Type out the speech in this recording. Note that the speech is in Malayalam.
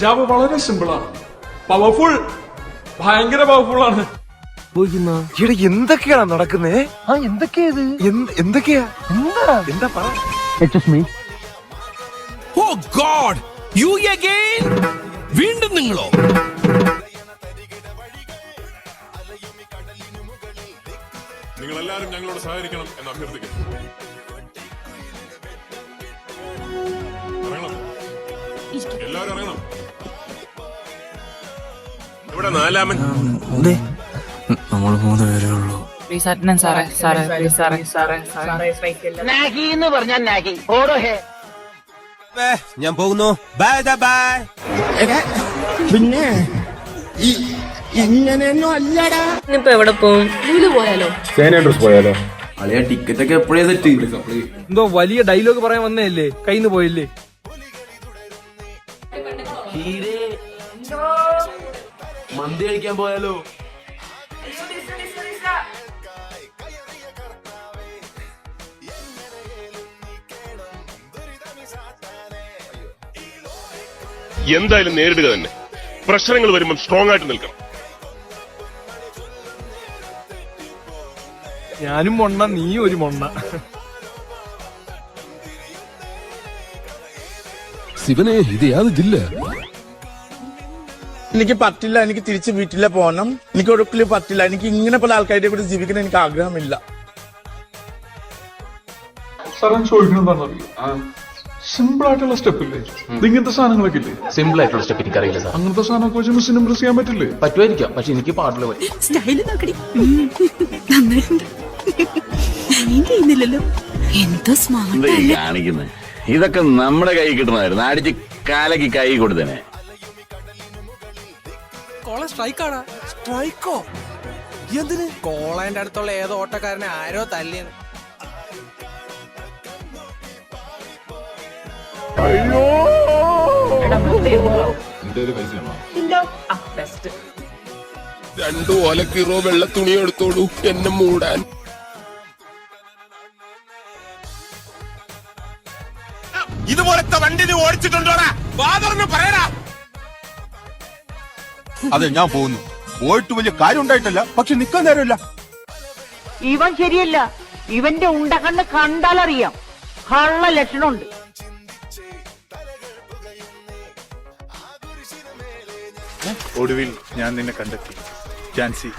ജാവ വളരെ സിമ്പിളാണ്, പവർഫുൾ, ഭയങ്കര പവർഫുൾ ആണ്. എന്തൊക്കെയാണ് നടക്കുന്നേ? എന്തൊക്കെയാ എന്തൊക്കെയാ എന്താ പറ? ഓ ഗോഡ്, യു അഗൈൻ? വീണ്ടും നിങ്ങളോ? നിങ്ങളെല്ലാരും ഞങ്ങളോട് സഹകരിക്കണം എന്ന് അഭ്യർത്ഥിക്കുന്നു. എല്ലാവരും അറിയണം. ഇവിടെ നാലാമൻ നമ്മൾ 3 പേരേ ഉള്ളൂ. ഞാൻ പോകുന്നു. Bye bye. പിന്നെ ഇങ്ങനെയൊന്നും അല്ലടാ. ഇപ്പൊ എവിടെ പോകും? പോയാലോ? പോയാലോ? അളിയാ ടിക്കറ്റ് ഒക്കെ എപ്പോഴേ സെറ്റ്? എന്തോ വലിയ ഡയലോഗ് പറയാൻ വന്നേല്ലേ, കയ്യിന്ന് പോയില്ലേ? മന്തി കഴിക്കാൻ പോയാലോ? എന്തായാലും നേരിടുക തന്നെ. പ്രശ്നങ്ങൾ വരുമ്പോൾ സ്ട്രോങ് ആയിട്ട് നിൽക്കണം. ഞാനും മൊണ്ണ, നീ ഒരു മൊണ്ണ. ശിവനെ, ഇത് യാത് ജില്ല? എനിക്ക് പറ്റില്ല, എനിക്ക് തിരിച്ച് വീട്ടിലെ പോകണം. എനിക്ക് ഒരിക്കലും പറ്റില്ല. എനിക്ക് ഇങ്ങനെ പല ആൾക്കാരുടെ കൂടെ ജീവിക്കാൻ എനിക്ക് ആഗ്രഹമില്ല. സാറൻ ചോദിക്കണെന്താണെന്നറിയോ? സിമ്പിൾ ആയിട്ടുള്ള സ്റ്റെപ്പ് ഇല്ലേ, ഇങ്ങനത്തെ സാധനങ്ങളൊക്കെ ഇല്ലേ? സിമ്പിൾ ആയിട്ടുള്ള സ്റ്റെപ്പ് എനിക്കറിയില്ല സാർ. അങ്ങനത്തെ സാധനമൊക്കെ വെച്ച് മിസ്സിന് ഇംപ്രസ് ചെയ്യാൻ പറ്റില്ലേ? പറ്റുമായിരിക്കാം, പക്ഷെ എനിക്ക് പാട്ടില് പറ്റും. സ്റ്റൈല് നോക്കടി, നന്നായിട്ടുണ്ട്. ചെയ്യുന്നില്ലല്ലോ, എന്തോ സ്മാർട്ട് കാണിക്കുന്നത്. ഇതൊക്കെ നമ്മുടെ കൈ കിട്ടണമായിരുന്നു, അടിച്ച് കാലക്ക് കൈ കൊടുത്തേനെ. സ്ട്രൈക്കാണ്. സ്ട്രൈക്കോ? എന്തിന്? കോളേന്റെ അടുത്തുള്ള ഏതോ ഓട്ടക്കാരനെ ആരോ തല്ലിയെന്ന്. അയ്യോ, 2 ഓലക്കീറോ വെള്ള തുണി എടുത്തോളൂ എന്നെ മൂടാൻ. ഇതുപോലത്തെ വണ്ടി നീ ഓടിച്ചിട്ടുണ്ടോടാ? ഫാദറിന് പറയടാ. അതെ, ഞാൻ പോകുന്നു. പോയിട്ട് വലിയ കാര്യം ഉണ്ടായിട്ടല്ല, പക്ഷെ നിക്കാൻ നേരമില്ല. ഇവൻ ശരിയല്ല. ഇവന്റെ ഉണ്ടകണ്ണ് കണ്ടാലറിയാം, കള്ള ലക്ഷണമുണ്ട്. ഒടുവിൽ ഞാൻ നിന്നെ കണ്ടെത്തി ജാൻസി.